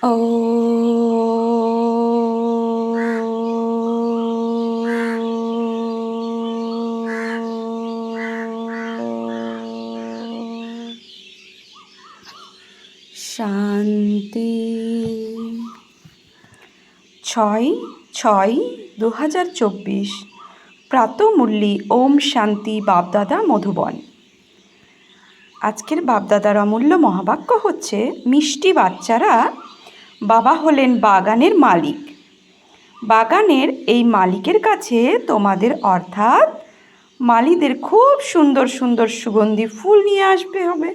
ও শান্তি। 6/6/2024 প্রাতঃমূল্যি ওম শান্তি বাপদাদা মধুবন। আজকের বাপদাদার অমূল্য মহাবাক্য হচ্ছে, মিষ্টি বাচ্চারা, বাবা হলেন বাগানের মালিক। বাগানের এই মালিকের কাছে তোমাদের অর্থাৎ মালিদের খুব সুন্দর সুন্দর সুগন্ধি ফুল নিয়ে আসবে হবে।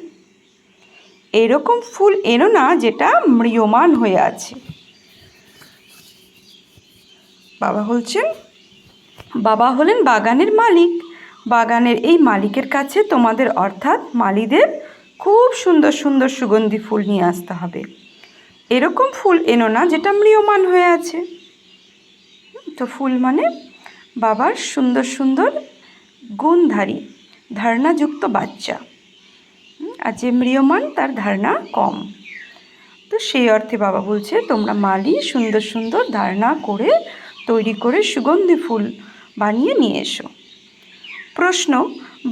এরকম ফুল এনো না যেটা ম্রিয়মাণ হয়ে আছে। বাবা বলছেন, বাবা হলেন বাগানের মালিক। বাগানের এই মালিকের কাছে তোমাদের অর্থাৎ মালিদের খুব সুন্দর সুন্দর সুগন্ধি ফুল নিয়ে আসতে হবে। এরকম ফুল এনো না যেটা ম্রিয়মাণ হয়ে আছে। তো ফুল মানে বাবার সুন্দর সুন্দর গুণধারী ধারণাযুক্ত বাচ্চা, আর যে ম্রিয়মাণ তার ধারণা কম। তো সেই অর্থে বাবা বলছে, তোমরা মালি সুন্দর সুন্দর ধারণা করে তৈরি করে সুগন্ধি ফুল বানিয়ে নিয়ে এসো। প্রশ্ন,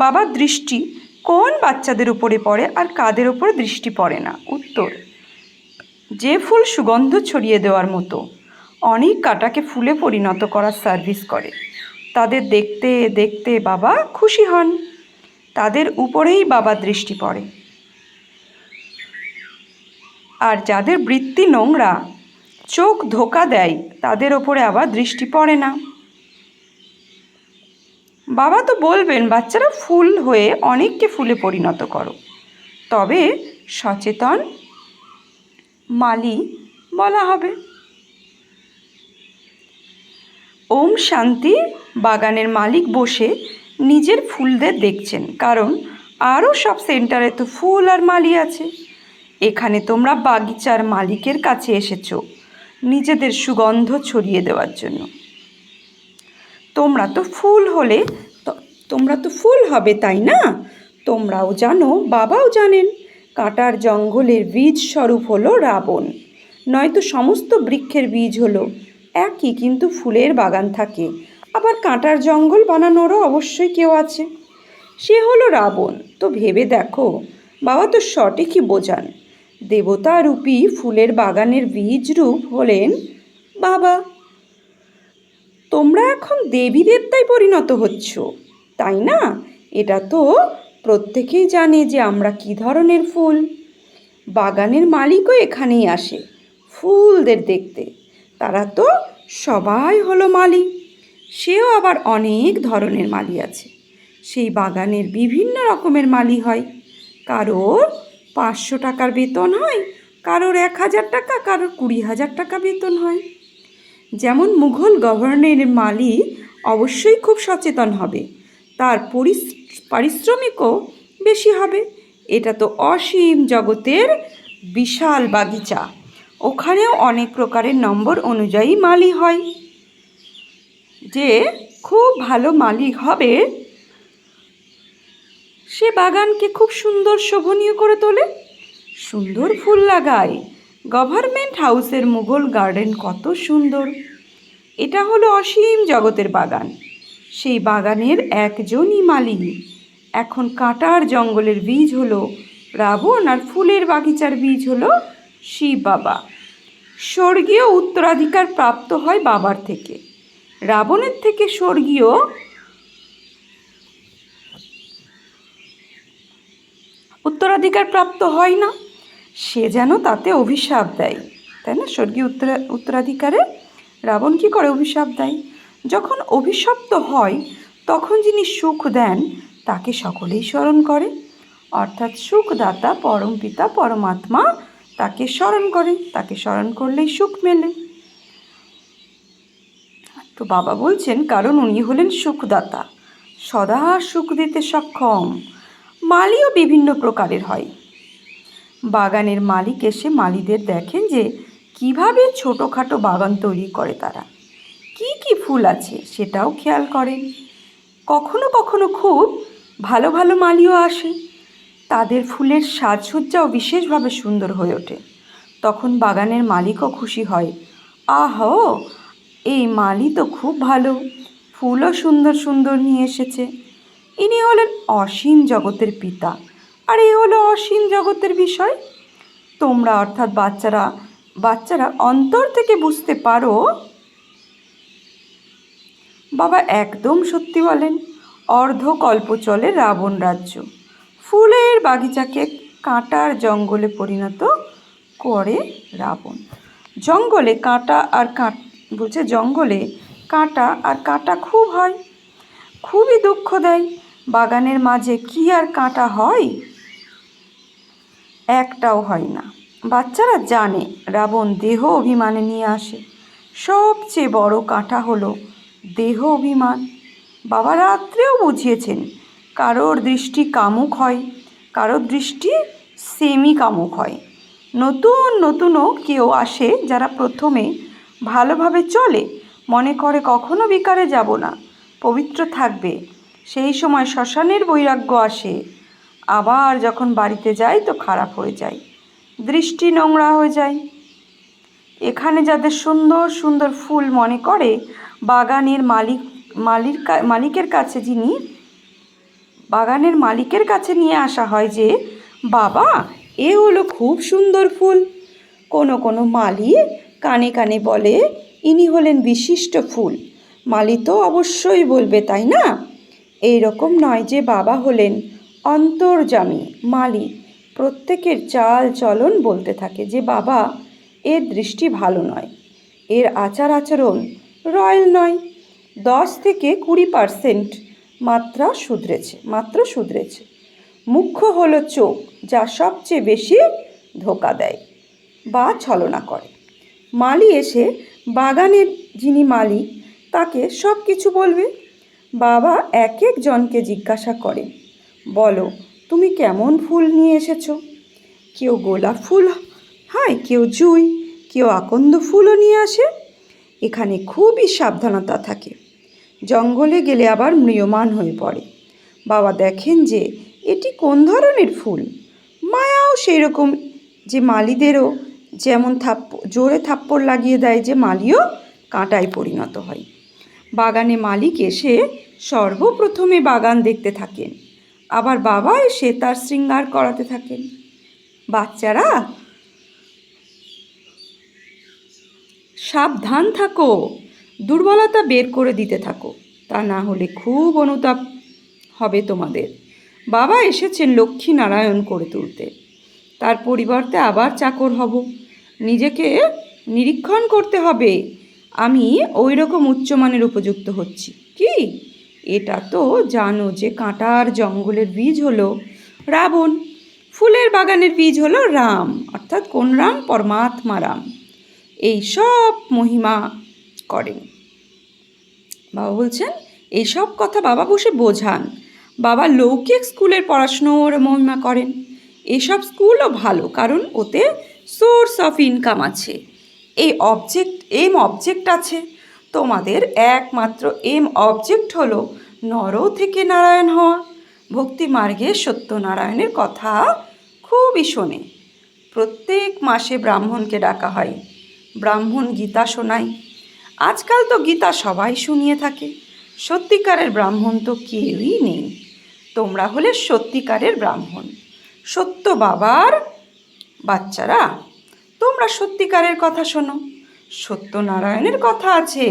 বাবার দৃষ্টি কোন বাচ্চাদের উপরে পড়ে আর কাদের উপরে দৃষ্টি পড়ে না? উত্তর, যে ফুল সুগন্ধ ছড়িয়ে দেওয়ার মতো, অনেক কাঁটাকে ফুলে পরিণত করার সার্ভিস করে, তাদের দেখতে দেখতে বাবা খুশি হন, তাদের উপরেই বাবার দৃষ্টি পড়ে। আর যাদের বৃত্তি নোংরা, চোখ ধোকা দেয়, তাদের ওপরে আবার দৃষ্টি পড়ে না। বাবা তো বলবেন, বাচ্চারা ফুল হয়ে অনেককে ফুলে পরিণত করো, তবে সচেতন মালি বলা হবে। ওম শান্তি বাগানের মালিক বসে নিজের ফুলদের দেখছেন, কারণ আরও সব সেন্টারে তো ফুল আর মালি আছে। এখানে তোমরা বাগিচার মালিকের কাছে এসেছো নিজেদের সুগন্ধ ছড়িয়ে দেওয়ার জন্য। তোমরা তো ফুল হবে, তাই না? তোমরাও জানো, বাবাও জানেন, কাঁটার জঙ্গলের বীজ স্বরূপ হলো রাবণ। নয়তো সমস্ত বৃক্ষের বীজ হলো একই, কিন্তু ফুলের বাগান থাকে, আবার কাঁটার জঙ্গল বানানোরও অবশ্যই কেউ আছে, সে হলো রাবণ। তো ভেবে দেখো, বাবা তো সঠিকই বোঝান। দেবতারূপী ফুলের বাগানের বীজ রূপ হলেন বাবা। তোমরা এখন দেবী দেবতায় পরিণত হচ্ছ, তাই না? এটা তো প্রত্যেকেই জানে যে আমরা কি ধরনের ফুল। বাগানের মালিকও এখানেই আসে ফুলদের দেখতে। তারা তো সবাই হলো মালি। সেও আবার অনেক ধরনের মালি আছে। সেই বাগানের বিভিন্ন রকমের মালি হয়। কারোর 500 টাকার বেতন হয়, কারোর 1000 টাকা, কারোর 20,000 টাকা বেতন হয়। যেমন মুঘল গভর্নরের মালি অবশ্যই খুব সচেতন হবে, তার পারিশ্রমিকও বেশি হবে। এটা তো অসীম জগতের বিশাল বাগিচা, ওখানেও অনেক প্রকারের নম্বর অনুযায়ী মালি হয়। যে খুব ভালো মালিক হবে, সে বাগানকে খুব সুন্দর শোভনীয় করে তোলে, সুন্দর ফুল লাগায়। গভর্নমেন্ট হাউসের মুঘল গার্ডেন কত সুন্দর। এটা হলো অসীম জগতের বাগান। সেই বাগানের একজনই মালিক। এখন কাঁটার জঙ্গলের বীজ হলো রাবণ, আর ফুলের বাগিচার বীজ হলো শিব বাবা। স্বর্গীয় উত্তরাধিকার প্রাপ্ত হয় বাবার থেকে, রাবণের থেকে স্বর্গীয় উত্তরাধিকার প্রাপ্ত হয় না। সে যেন তাতে অভিশাপ দেয়, তাই না? স্বর্গীয় উত্তরাধিকারে রাবণ কী করে? অভিশাপ দেয়। যখন অভিশপ্ত হয়, তখন যিনি সুখ দেন তাকে সকলেই স্মরণ করে, অর্থাৎ সুখদাতা পরমপিতা পরমাত্মা তাকে স্মরণ করে। তাকে স্মরণ করলেই সুখ মেলে। তো বাবা বলছেন, কারণ উনি হলেন সুখদাতা, সদা সুখ দিতে সক্ষম। মালিও বিভিন্ন প্রকারের হয়। বাগানের মালিক এসে মালিদের দেখেন যে কিভাবে ছোটোখাটো বাগান তৈরি করে তারা, কি কি ফুল আছে সেটাও খেয়াল করেন। কখনো কখনো খুব ভালো ভালো মালিও আসে, তাদের ফুলের সাজসজ্জাও বিশেষভাবে সুন্দর হয়ে ওঠে। তখন বাগানের মালিকও খুশি হয়। আহো, এই মালি তো খুব ভালো, ফুলও সুন্দর সুন্দর নিয়ে এসেছে। ইনি হলেন অসীম জগতের পিতা, আর এই হলো অসীম জগতের বিষয়। তোমরা অর্থাৎ বাচ্চারা অন্তর থেকে বুঝতে পারো বাবা একদম সত্যি বলেন। অর্ধকল্প চলে রাবণ রাজ্য, ফুলের বাগিচাকে কাঁটার জঙ্গলে পরিণত করে রাবণ। জঙ্গলে জঙ্গলে কাঁটা আর কাঁটা খুব হয়, খুবই দুঃখ দেয়। বাগানের মাঝে কি আর কাঁটা হয়? একটাও হয় না। বাচ্চারা জানে রাবণ দেহ অভিমানে নিয়ে আসে। সবচেয়ে বড় কাঁটা হলো দেহ অভিমান। বাবা রাত্রেও বুঝিয়েছেন, কারোর দৃষ্টি কামুক হয়, কারোর দৃষ্টি সেমি কামুক হয়। নতুনও কেউ আসে যারা প্রথমে ভালোভাবে চলে, মনে করে কখনো বিকারে যাব না, পবিত্র থাকবে। সেই সময় শ্মশানের বৈরাগ্য আসে। আবার যখন বাড়িতে যায় তো খারাপ হয়ে যায়, দৃষ্টি নোংরা হয়ে যায়। এখানে যাদের সুন্দর সুন্দর ফুল মনে করে বাগানের মালিকের কাছে বাগানের মালিকের কাছে নিয়ে আসা হয় যে, বাবা এ হলো খুব সুন্দর ফুল। কোনো মালি কানে কানে বলে, ইনি হলেন বিশিষ্ট ফুল। মালি তো অবশ্যই বলবে, তাই না? এই রকম নয় যে বাবা হলেন অন্তর্যামী মালি। প্রত্যেকের চাল চলন বলতে থাকে যে বাবা এর দৃষ্টি ভালো নয়, এর আচার আচরণ রয়্যাল নয়। 10-20% মাত্র শুধরেছে। মুখ্য হলো চোখ, যা সবচেয়ে বেশি ধোঁকা দেয় বা ছলনা করে। মালি এসে বাগানের যিনি মালিক তাকে সব কিছু বলবে। বাবা এক জনকে জিজ্ঞাসা করেন, বলো তুমি কেমন ফুল নিয়ে এসেছো? কেউ গোলাপ ফুল হয়, কেউ জুঁই, কেউ আকন্দ ফুলও নিয়ে আসে। এখানে খুবই সাবধানতা থাকে। জঙ্গলে গেলে আবার ম্রিয়মাণ হয়ে পড়ে। বাবা দেখেন যে এটি কোন ধরনের ফুল। মায়াও সেই রকম, যে মালিদেরও যেমন জোরে থাপ্পড় লাগিয়ে দেয়, যে মালিও কাঁটায় পরিণত হয়। বাগানে মালিক এসে সর্বপ্রথমে বাগান দেখতে থাকেন, আবার বাবা এসে তার শৃঙ্গার করাতে থাকেন। বাচ্চারা সাবধান থাকো, দুর্বলতা বের করে দিতে থাকো, তা না হলে খুব অনুতাপ হবে তোমাদের। বাবা এসেছেন লক্ষ্মী নারায়ণ করে তুলতে, তার পরিবর্তে আবার চাকর হব। নিজেকে নিরীক্ষণ করতে হবে, আমি ওই রকম উচ্চমানের উপযুক্ত হচ্ছি কি? এটা তো জানো যে কাঁটার জঙ্গলের বীজ হলো রাবণ, ফুলের বাগানের বীজ হলো রাম। অর্থাৎ কোন রাম? পরমাত্মা রাম। এই সব মহিমা করেন। বাবা বলছেন এইসব কথা বাবা বসে বোঝান। বাবা লৌকিক স্কুলের পড়াশুনোর মহিমা করেন। এসব স্কুলও ভালো, কারণ ওতে সোর্স অফ ইনকাম আছে, অবজেক্ট আছে। তোমাদের একমাত্র অবজেক্ট হলো নর থেকে নারায়ণ হওয়া। ভক্তি মার্গে সত্যনারায়ণের কথা খুবই শোনে। প্রত্যেক মাসে ব্রাহ্মণকে ডাকা হয়, ব্রাহ্মণ গীতা শোনায়। আজকাল তো গীতা সবাই শুনিয়ে থাকে, সত্যিকারের ব্রাহ্মণ তো কেউই নেই। তোমরা হলে সত্যিকারের ব্রাহ্মণ, সত্য বাবার বাচ্চারা। তোমরা সত্যিকারের কথা শোনো। সত্যনারায়ণের কথা আছে,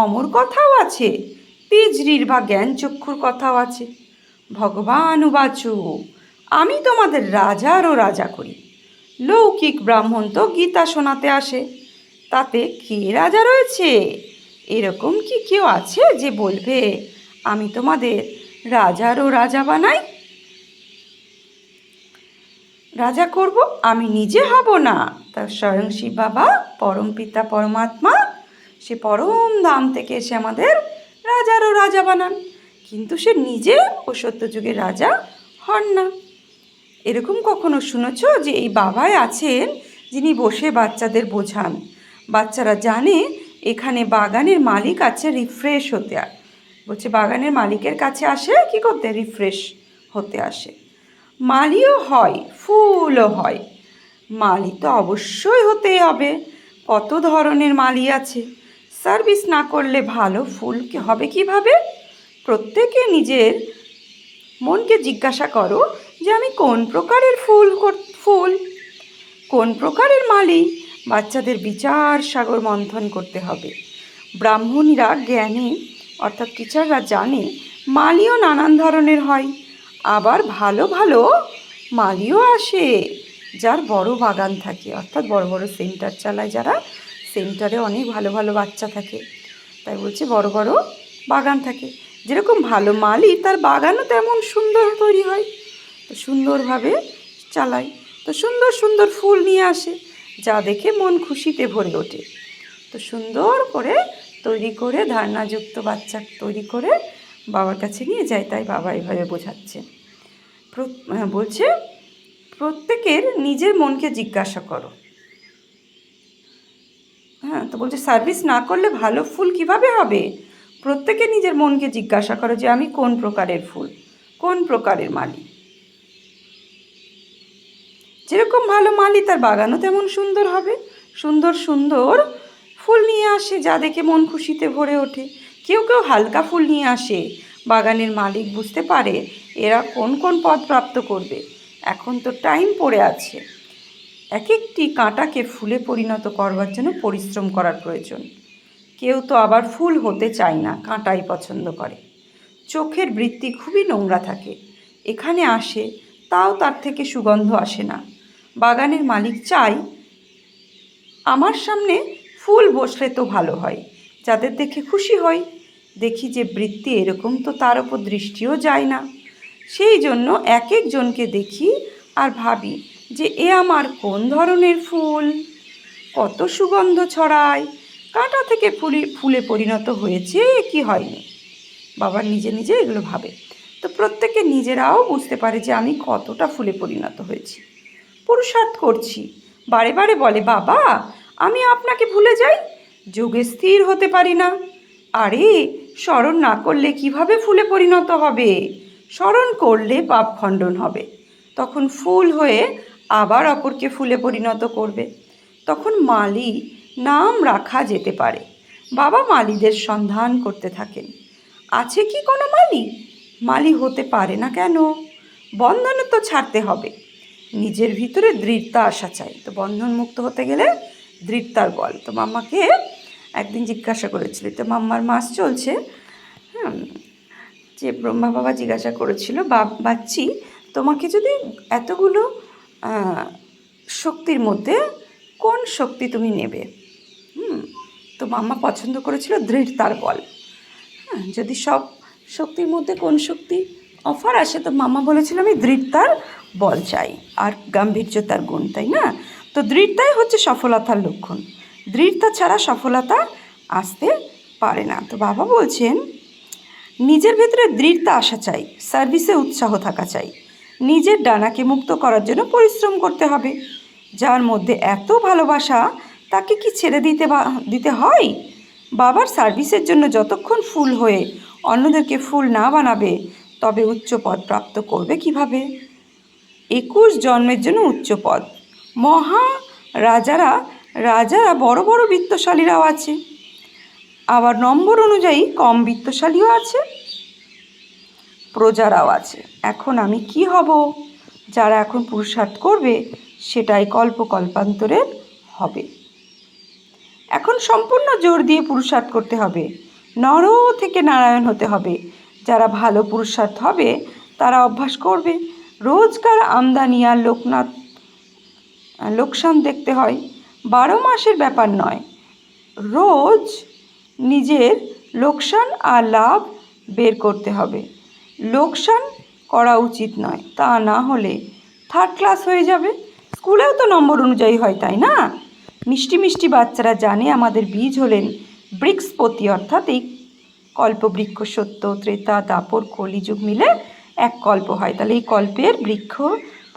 অমর কথাও আছে, তিজরির বা জ্ঞানচক্ষুর কথাও আছে। ভগবান উবাচু, আমি তোমাদের রাজারও রাজা করি। লৌকিক ব্রাহ্মণ তো গীতা শোনাতে আসে, তাতে কে রাজা রয়েছে? এরকম কি কেউ আছে যে বলবে আমি তোমাদের রাজারও রাজা বানাই, রাজা করব? আমি নিজে হব না, তার স্বয়ং শিব বাবা পরম পিতা পরমাত্মা, সে পরম ধাম থেকে এসে আমাদের রাজারও রাজা বানান, কিন্তু সে নিজে ও সত্যযুগের রাজা হন না। এরকম কখনো শুনেছ যে এই বাবাই আছেন যিনি বসে বাচ্চাদের বোঝান? বাচ্চারা জানে এখানে বাগানের মালিক আছে রিফ্রেশ হতে, বলছে বাগানের মালিকের কাছে আসে কি করতে? রিফ্রেশ হতে আসে। মালিও হয়, ফুলও হয়। মালি তো অবশ্যই হতেই হবে। কত ধরনের মালি আছে, সার্ভিস না করলে ভালো ফুল হবে কিভাবে? প্রত্যেকে নিজের মনকে জিজ্ঞাসা করো যে আমি কোন প্রকারের ফুল কোন প্রকারের মালি। বাচ্চাদের বিচার সাগর মন্থন করতে হবে। ব্রাহ্মণীরা জ্ঞানে অর্থাৎ টিচাররা জানে মালিও নানান ধরনের হয়, আবার ভালো ভালো মালিও আসে যার বড় বাগান থাকে, অর্থাৎ বড় বড় সেন্টার চালায় যারা, সেন্টারে অনেক ভালো ভালো বাচ্চা থাকে, তাই বলছে বড় বড় বাগান থাকে। যেরকম ভালো মালি তার বাগানও তেমন সুন্দর তৈরি হয়, তো সুন্দরভাবে চালায়, তো সুন্দর সুন্দর ফুল নিয়ে আসে যা দেখে মন খুশিতে ভরে ওঠে। তো সুন্দর করে তৈরি করে ধারণাযুক্ত বাচ্চা তৈরি করে বাবার কাছে নিয়ে যায়। তাই বাবা এভাবে বোঝাচ্ছে, বলছে প্রত্যেকের নিজের মনকে জিজ্ঞাসা করো। হ্যাঁ, তো বলছে সার্ভিস না করলে ভালো ফুল কিভাবে হবে? প্রত্যেকে নিজের মনকে জিজ্ঞাসা করো যে আমি কোন প্রকারের ফুল, কোন প্রকারের মালি। যেরকম ভালো মালি তার বাগানও তেমন সুন্দর হবে, সুন্দর সুন্দর ফুল নিয়ে আসে যা দেখে মন খুশিতে ভরে ওঠে। কেউ কেউ হালকা ফুল নিয়ে আসে, বাগানের মালিক বুঝতে পারে এরা কোন কোন পদ প্রাপ্ত করবে, এখন তো টাইম পড়ে আছে। এক একটি কাঁটাকে ফুলে পরিণত করবার জন্য পরিশ্রম করার প্রয়োজন। কেউ তো আবার ফুল হতে চায় না, কাঁটাই পছন্দ করে। চোখের বৃত্তি খুবই নোংরা থাকে, এখানে আসে তাও তার থেকে সুগন্ধ আসে না। বাগানের মালিক চায় আমার সামনে ফুল বসলে তো ভালো হয়, যাদের দেখে খুশি হয়। দেখি যে বৃত্তি এরকম, তো তার ওপর দৃষ্টিও যায় না। সেই জন্য এক একজনকে দেখি আর ভাবি যে এ আমার কোন ধরনের ফুল, কত সুগন্ধ ছড়ায়, কাঁটা থেকে ফুলে পরিণত হয়েছে কি হয়নি। বাবা নিজে নিজে এগুলো ভাবে। তো প্রত্যেকে নিজেরাও বুঝতে পারে যে আমি কতটা ফুলে পরিণত হয়েছি, পুরুষার্থ করছি। বারে বারে বলে বাবা আমি আপনাকে ভুলে যাই, যোগে স্থির হতে পারি না। আরে স্মরণ না করলে কিভাবে ফুলে পরিণত হবে? স্মরণ করলে পাপ খণ্ডন হবে, তখন ফুল হয়ে আবার অপরকে ফুলে পরিণত করবে, তখন মালি নাম রাখা যেতে পারে। বাবা মালিদের সন্ধান করতে থাকেন, আছে কি কোনো মালি? মালি হতে পারে না কেন? বন্ধনে তো ছাড়তে হবে, নিজের ভিতরে দৃঢ়তা আসা চাই। তো বন্ধন মুক্ত হতে গেলে দৃঢ়তার বল। তো মাম্মাকে একদিন জিজ্ঞাসা করেছিল, তো মাম্মার মাস চলছে, যে ব্রহ্মা বাবা জিজ্ঞাসা করেছিল বাচ্চি তোমাকে যদি এতগুলো শক্তির মধ্যে কোন শক্তি তুমি নেবে? তো মাম্মা পছন্দ করেছিল দৃঢ়তার বল। যদি সব শক্তির মধ্যে কোন শক্তি অফার আসে, তো মাম্মা বলেছিল আমি দৃঢ়তার বল চাই আর গাম্ভীর্যতার গুণ, তাই না? তো দৃঢ়তাই হচ্ছে সফলতার লক্ষণ, দৃঢ়তা ছাড়া সফলতা আসতে পারে না। তো বাবা বলছেন নিজের ভেতরে দৃঢ়তা আসা চাই, সার্ভিসে উৎসাহ থাকা চাই, নিজের ডানাকে মুক্ত করার জন্য পরিশ্রম করতে হবে। যার মধ্যে এত ভালোবাসা তাকে কি ছেড়ে দিতে হয়? বাবার সার্ভিসের জন্য যতক্ষণ ফুল হয়ে অন্যদেরকে ফুল না বানাবে তবে উচ্চ পদ প্রাপ্ত করবে কিভাবে? 21 জন্মের জন্য উচ্চ পদ। রাজারা বড় বড় বিত্তশালীরাও আছে, আবার নম্বর অনুযায়ী কম বিত্তশালীও আছে, প্রজারাও আছে। এখন আমি কি হব? যারা এখন পুরুষার্থ করবে সেটাই কল্পান্তরে হবে। এখন সম্পূর্ণ জোর দিয়ে পুরুষার্থ করতে হবে, নর থেকে নারায়ণ হতে হবে। যারা ভালো পুরুষার্থ হবে তারা অভ্যাস করবে, রোজকার আমদানি আর লোকসান দেখতে হয়। 12 মাসের ব্যাপার নয়, রোজ নিজের লোকসান আর লাভ বের করতে হবে। লোকসান করা উচিত নয়, তা না হলে থার্ড ক্লাস হয়ে যাবে। স্কুলেও তো নম্বর অনুযায়ী হয়, তাই না? মিষ্টি মিষ্টি বাচ্চারা জানে আমাদের বীজ হলেন বৃক্ষপতি, অর্থাৎ এই কল্পবৃক্ষ সত্য ত্রেতা দাপর কলিযুগ মিলে এক কল্প হয়। তাহলে এই কল্পের বৃক্ষ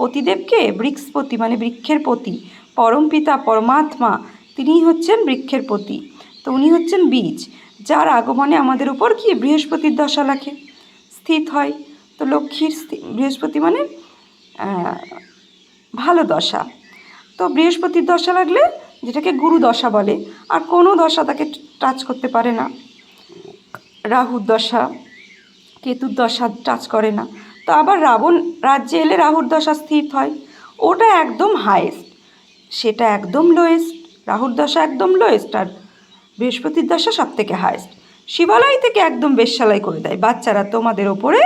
পতিদেবকে বৃক্ষপতি মানে বৃক্ষের পতি, পরমপিতা পরমাত্মা তিনিই হচ্ছেন বৃক্ষের পতি। তো উনি হচ্ছেন বীজ, যার আগমনে আমাদের উপর কি বৃহস্পতির দশা লাখে স্থিত হয়। তো লক্ষ্মীর বৃহস্পতি মানে ভালো দশা। তো বৃহস্পতির দশা লাগলে, যেটাকে গুরু দশা বলে, আর কোনো দশা তাকে টাচ করতে পারে না। রাহুর দশা, কেতুর দশা টাচ করে না। তো আবার রাবণ রাজ্যে এলে রাহুর দশা স্থির হয়, ওটা একদম হায়েস্ট, সেটা একদম লোয়েস্ট। রাহুর দশা একদম লোয়েস্ট, আর বৃহস্পতির দশা সব থেকে হায়েস্ট। শিবালয় থেকে একদম বেশ্যালয় করে দেয়। বাচ্চারা, তোমাদের ওপরে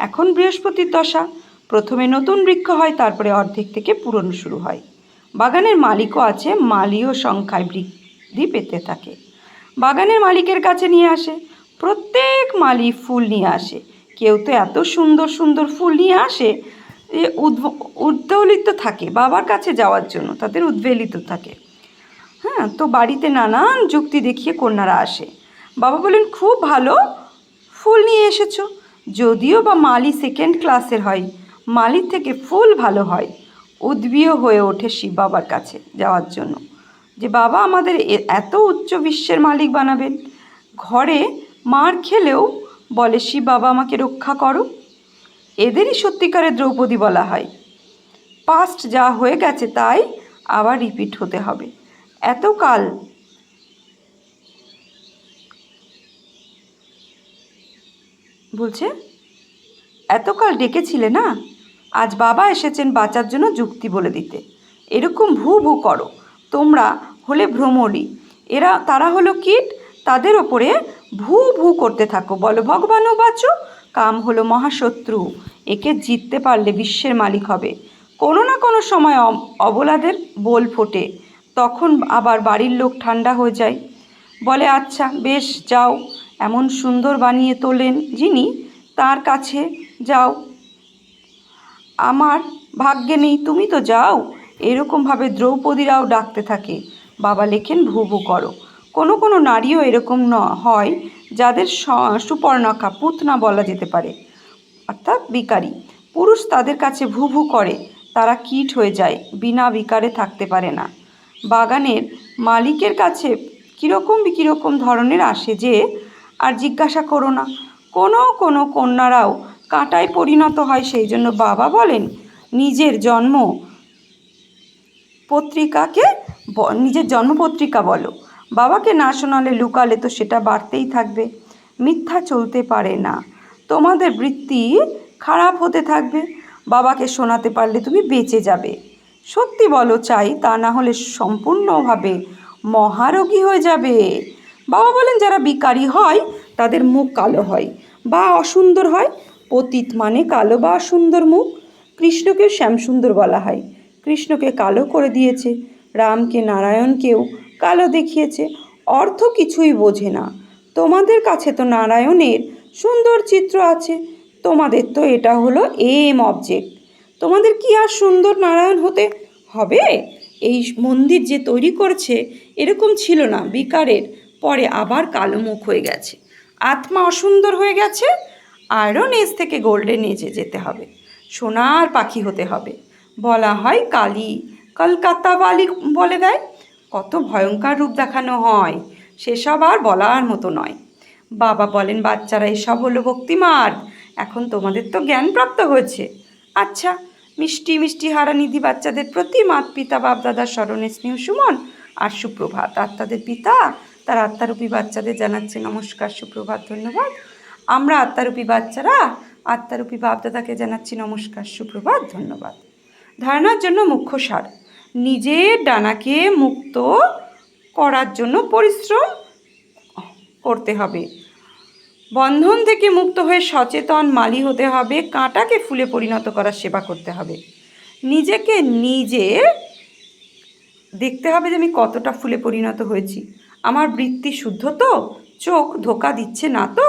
এখন বৃহস্পতির দশা। প্রথমে নতুন বৃক্ষ হয়, তারপরে অর্ধেক থেকে পুরনো শুরু হয়। বাগানের মালিকও আছে, মালিও সংখ্যায় বৃদ্ধি পেতে থাকে। বাগানের মালিকের কাছে নিয়ে আসে, প্রত্যেক মালি ফুল নিয়ে আসে। কেউ তো এত সুন্দর সুন্দর ফুল নিয়ে আসে যে উদ্বেলিত থাকে বাবার কাছে যাওয়ার জন্য, তাদের উদ্বেলিত থাকে। হ্যাঁ, তো বাড়িতে নানান যুক্তি দেখিয়ে কন্যারা আসে। বাবা বলেন, খুব ভালো ফুল নিয়ে এসেছো। যদিও বা মালি সেকেন্ড ক্লাসের হয়, মালির থেকে ফুল ভালো হয়। উদ্বিগ্ন হয়ে ওঠে শিব বাবার কাছে যাওয়ার জন্য, যে বাবা আমাদের এত উচ্চ বিশ্বের মালিক বানাবেন। ঘরে মার খেলেও বলে, শিব বাবা আমাকে রক্ষা করো। এদেরই সত্যিকারের দ্রৌপদী বলা হয়। পাস্ট যা হয়ে গেছে তাই আবার রিপিট হতে হবে। এতকাল বলছে, এতকাল ডেকেছিলে না, আজ বাবা এসেছেন বাঁচার জন্য যুক্তি বলে দিতে। এরকম ভু ভু করো, তোমরা হলে ভ্রমরী, তারা হলো কীট, তাদের ওপরে ভু ভু করতে থাকো, বলো ভগবানও বাঁচো। কাম হলো মহাশত্রু, একে জিততে পারলে বিশ্বের মালিক হবে। কোনো না কোনো সময় অবলাদের বোল ফোটে, তখন আবার বাড়ির লোক ঠান্ডা হয়ে যায়, বলে আচ্ছা বেশ যাও, এমন সুন্দর বানিয়ে তোলেন যিনি, তার কাছে যাও, আমার ভাগ্যে নেই, তুমি তো যাও। এরকমভাবে দ্রৌপদীরাও ডাকতে থাকে। বাবা লেখেন, ভু ভু করো। কোনো কোনো নারীও এরকম হয় যাদের সুপর্ণখা, পুতনা বলা যেতে পারে, অর্থাৎ বিকারী। পুরুষ তাদের কাছে ভু ভু করে, তারা কীট হয়ে যায়, বিনা বিকারে থাকতে পারে না। বাগানের মালিকের কাছে কীরকম ধরনের আসে যে আর জিজ্ঞাসা করো না। কোনো কোনো কন্যারাও কাঁটায় পরিণত হয়। সেই জন্য বাবা বলেন, নিজের জন্মপত্রিকা বলো। বাবাকে না শোনালে, লুকালে তো সেটা বাড়তেই থাকবে। মিথ্যা চলতে পারে না, তোমাদের বৃত্তি খারাপ হতে থাকবে। বাবাকে শোনাতে পারলে তুমি বেঁচে যাবে। সত্যি বলো চাই, তা না হলে সম্পূর্ণভাবে মহারোগী হয়ে যাবে। বাবা বলেন, যারা বিকারী হয় তাদের মুখ কালো হয় বা অসুন্দর হয়। পতিত মানে কালো বা অসুন্দর মুখ। কৃষ্ণকেও শ্যামসুন্দর বলা হয়। কৃষ্ণকে কালো করে দিয়েছে, রামকে নারায়ণকেও কালো দেখিয়েছে। অর্থ কিছুই বোঝে না। তোমাদের কাছে তো নারায়ণের সুন্দর চিত্র আছে, তোমাদের তো এটা হলো অবজেক্ট। তোমাদের কি আর সুন্দর নারায়ণ হতে হবে? এই মন্দির যে তৈরি করছে এরকম ছিল না, বিকারের পরে আবার কালো মুখ হয়ে গেছে, আত্মা অসুন্দর হয়ে গেছে। আয়রন এজ থেকে গোল্ডেন এজে যেতে হবে, সোনার পাখি হতে হবে। বলা হয় কালী, কলকাতা বালি বলে দেয়। কত ভয়ঙ্কর রূপ দেখানো হয়, সেসব আর বলার মতো নয়। বাবা বলেন, বাচ্চারা এসব হলো ভক্তিমার্গ, এখন তোমাদের তো জ্ঞান প্রাপ্ত হয়েছে। আচ্ছা, মিষ্টি মিষ্টি হারানিধি বাচ্চাদের প্রতি মাত পিতা বাপ দাদার স্মরণে স্নেহ সুমন আর সুপ্রভাত। আত্মাদের পিতা তার আত্মারূপী বাচ্চাদের জানাচ্ছে নমস্কার, সুপ্রভাত, ধন্যবাদ। আমরা আত্মারূপী বাচ্চারা আত্মারূপী বাপ দাদাকে জানাচ্ছি নমস্কার, সুপ্রভাত, ধন্যবাদ। ধারণার জন্য মুখ্য সার, নিজের ডানাকে মুক্ত করার জন্য পরিশ্রম করতে হবে। বন্ধন থেকে মুক্ত হয়ে সচেতন মালি হতে হবে। কাঁটাকে ফুলে পরিণত করার সেবা করতে হবে। নিজেকে নিজে দেখতে হবে যে আমি কতটা ফুলে পরিণত হয়েছি, আমার বৃত্তি শুদ্ধ তো, চোখ ধোকা দিচ্ছে না তো।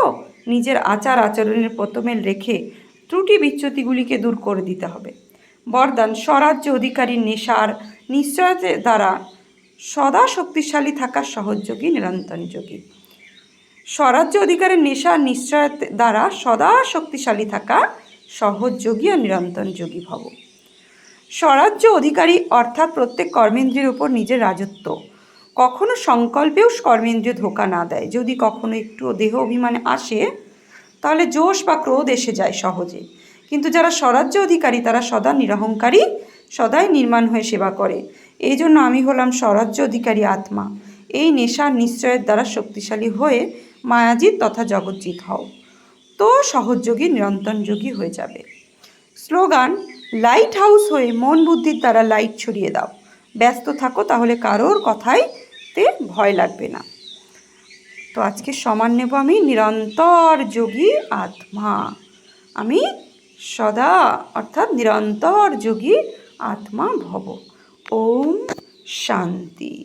নিজের আচার আচরণের প্রথমেল রেখে ত্রুটি বিচ্যুতিগুলিকে দূর করে দিতে হবে। বরদান, স্বরাজ্য অধিকারীর নেশার নিশ্চয়তা দ্বারা সদা শক্তিশালী থাকার সহযোগী নিরন্তর যোগী। স্বরাজ্য অধিকারের নেশার নিশ্চয়তা দ্বারা সদা শক্তিশালী থাকা সহযোগী ও নিরন্তর যোগী ভব। স্বরাজ্য অধিকারী অর্থাৎ প্রত্যেক কর্মেন্দ্রিয়ের উপর নিজের রাজত্ব। কখনো সংকল্পেও কর্মেন্দ্রিয় ধোকা না দেয়। যদি কখনো একটু দেহ অভিমানে আসে তাহলে জোশ বা ক্রোধ এসে যায় সহজে। কিন্তু যারা স্বরাজ্য অধিকারী তারা সদা নিরহংকারী, সদাই নির্মাণ হয়ে সেবা করে। এই জন্য আমি হলাম স্বরাজ্য অধিকারী আত্মা। এই নেশার নিশ্চয়ের দ্বারা শক্তিশালী হয়ে মায়াজিৎ তথা জগৎজিৎ হও, তো সহযোগী নিরন্তন যোগী হয়ে যাবে। স্লোগান, লাইট হাউস হয়ে মন বুদ্ধির দ্বারা লাইট ছড়িয়ে দাও। ব্যস্ত থাকো, তাহলে কারোর কথাইতে ভয় লাগবে না। তো আজকে সমান নেব আমি নিরন্তর যোগী আত্মা। আমি সদা অর্থাৎ নিরন্তর যোগী আত্মা ভব। ওম শান্তি।